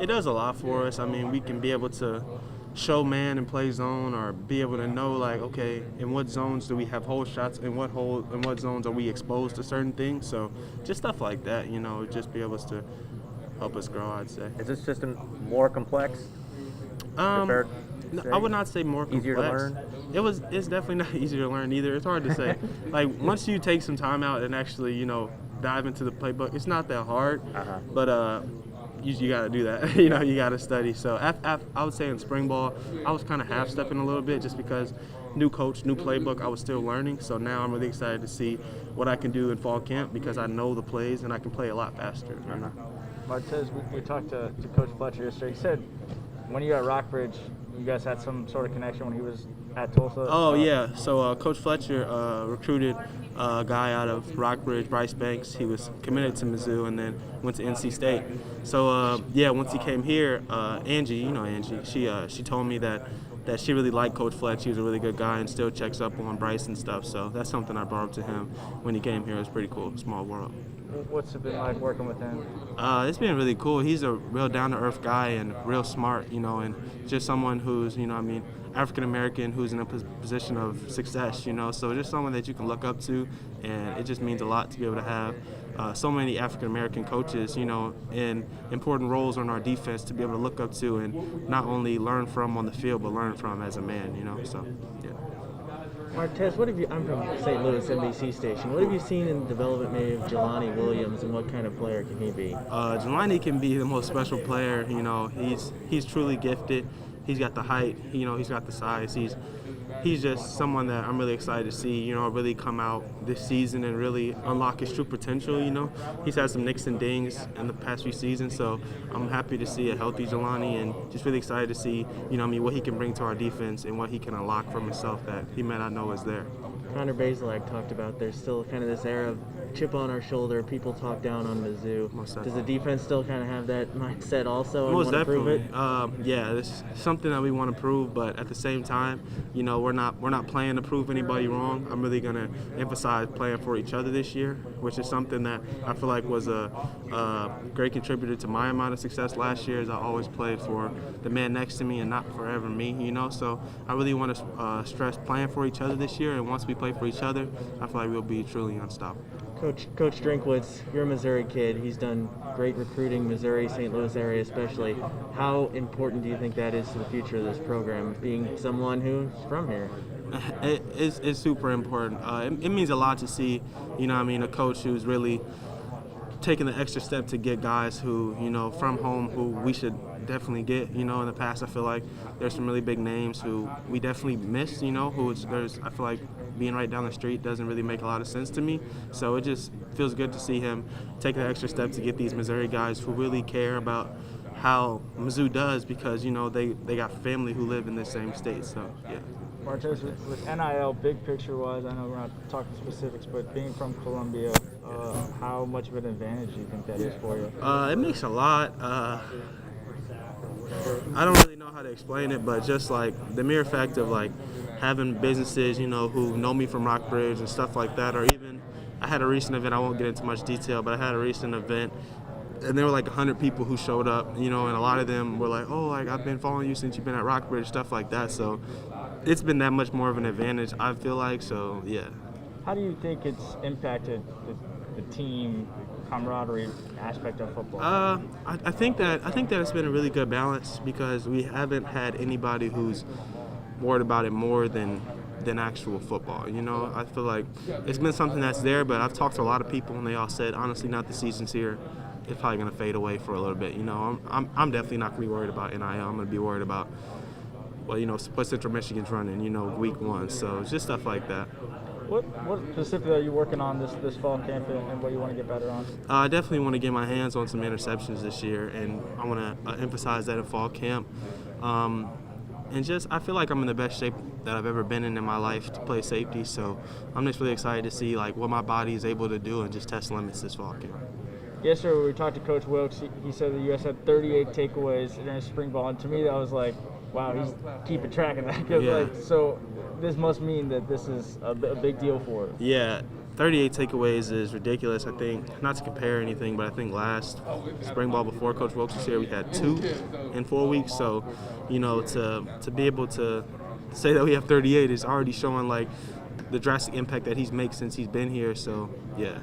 It does a lot for us. I mean, we can be able to show man and play zone, or be able to know, like, okay, in what zones do we have hole shots, in what zones are we exposed to certain things. So just stuff like that, just be able to help us grow, I'd say. Is this system more complex? Um, No, I would not say more complex. Easier to learn? It's definitely not easier to learn either. It's hard to say. Like, once you take some time out and actually, dive into the playbook, it's not that hard. But you got to do that. You got to study. So I would say in spring ball, I was kind of half-stepping a little bit just because new coach, new playbook, I was still learning. So now I'm really excited to see what I can do in fall camp because I know the plays and I can play a lot faster. Martez, we talked to Coach Fletcher yesterday. He said when you were at Rockbridge, you guys had some sort of connection when he was at Tulsa. Oh, yeah. So Coach Fletcher recruited a guy out of Rockbridge, Bryce Banks. He was committed to Mizzou and then went to NC State. So, once he came here, Angie, Angie, she told me that she really liked Coach Fletcher. He was a really good guy and still checks up on Bryce and stuff. So that's something I brought up to him when he came here. It was pretty cool. Small world. What's it been like working with him? It's been really cool. He's a real down-to-earth guy and real smart, and just someone who's, African-American who's in a position of success, So just someone that you can look up to, and it just means a lot to be able to have so many African-American coaches, in important roles on our defense to be able to look up to and not only learn from on the field, but learn from as a man, So, yeah. Martez, I'm from St. Louis NBC station. What have you seen in the development maybe of Jelani Williams, and what kind of player can he be? Jelani can be the most special player. He's truly gifted. He's got the height. He's got the size. He's just someone that I'm really excited to see, really come out this season and really unlock his true potential, He's had some nicks and dings in the past few seasons, so I'm happy to see a healthy Jelani and just really excited to see, what he can bring to our defense and what he can unlock from himself that he may not know is there. Connor Bazelak talked about there's still kind of this era of chip on our shoulder, people talk down on Mizzou. Does the defense still kind of have that mindset also and Most want to prove definitely. it? It's something that we want to prove, but at the same time, we're not playing to prove anybody wrong. I'm really going to emphasize playing for each other this year, which is something that I feel like was a great contributor to my amount of success last year, as I always played for the man next to me and not forever me, So I really want to stress playing for each other this year, and once we play for each other, I feel like we'll be truly unstoppable. Coach Drinkwitz, you're a Missouri kid. He's done great recruiting, Missouri, St. Louis area especially. How important do you think that is to the future of this program, being someone who's from here? It's super important. It means a lot to see, a coach who's really taking the extra step to get guys who, from home who we should definitely get. In the past, I feel like there's some really big names who we definitely missed, I feel like being right down the street doesn't really make a lot of sense to me. So it just feels good to see him take the extra step to get these Missouri guys who really care about how Mizzou does because, they got family who live in the same state. So, yeah. Martez, with NIL, big picture-wise, I know we're not talking specifics, but being from Columbia, how much of an advantage do you think that is for you? It makes a lot. I don't really know how to explain it, but just like the mere fact of like having businesses, who know me from Rockbridge and stuff like that, or even I had a recent event, I won't get into much detail, but I had a recent event and there were like 100 people who showed up, and a lot of them were like, oh, like I've been following you since you've been at Rockbridge, stuff like that. So it's been that much more of an advantage, I feel like, so yeah. How do you think it's impacted the team camaraderie aspect of football? I think that it's been a really good balance because we haven't had anybody who's worried about it more than actual football. I feel like it's been something that's there, but I've talked to a lot of people and they all said, honestly, now the season's here, it's probably going to fade away for a little bit. I'm definitely not going to be worried about NIL. I'm going to be worried about, what Central Michigan's running, week 1. So it's just stuff like that. What specifically are you working on this fall camp and what you want to get better on? I definitely want to get my hands on some interceptions this year, and I want to emphasize that in fall camp. And just, I feel like I'm in the best shape that I've ever been in my life to play safety, so I'm just really excited to see like what my body is able to do and just test limits this fall camp. Yesterday we talked to Coach Wilkes. He said the U.S. had 38 takeaways during spring ball, and to me that was like, wow, he's keeping track of that. Yeah. So this must mean that this is a big deal for us. Yeah, 38 takeaways is ridiculous. I think, not to compare anything, but I think last spring ball before Coach Wilkes was here, we had 2 in 4 weeks. So, you know, to be able to say that we have 38 is already showing like the drastic impact that he's made since he's been here. So, yeah.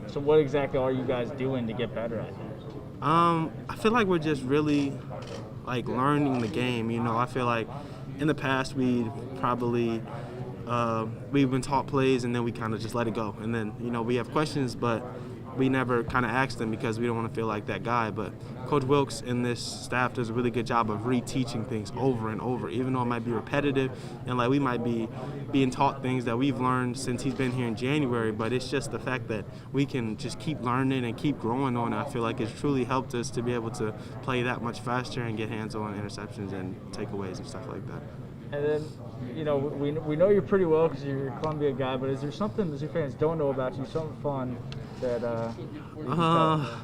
So what exactly are you guys doing to get better at that? I feel like we're just really like learning the game. You know, I feel like in the past we've been taught plays and then we kind of just let it go. And then, you know, we have questions, but we never kind of ask them because we don't want to feel like that guy. But Coach Wilkes and this staff does a really good job of reteaching things over and over, even though it might be repetitive and like we might be being taught things that we've learned since he's been here in January. But it's just the fact that we can just keep learning and keep growing on it. I feel like it's truly helped us to be able to play that much faster and get hands-on interceptions and takeaways and stuff like that. And then, you know, we know you pretty well because you're a Columbia guy, but is there something that your fans don't know about you, something fun that you can tell?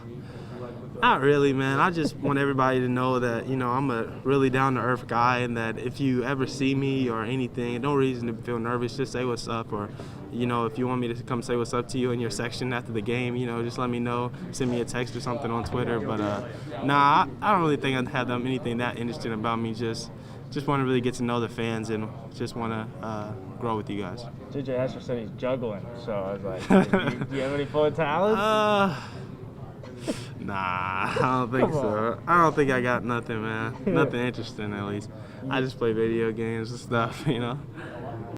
Not really, man. I just want everybody to know that, you know, I'm a really down-to-earth guy and that if you ever see me or anything, no reason to feel nervous, just say what's up. Or, you know, if you want me to come say what's up to you in your section after the game, you know, just let me know. Send me a text or something on Twitter. But, nah, I don't really think I have anything that interesting about me. Just want to really get to know the fans and just want to grow with you guys. JJ Escher said he's juggling, so I was like, do you have any fun talents? Nah, I don't think so. I don't think I got nothing, man. Nothing interesting, at least. I just play video games and stuff, you know.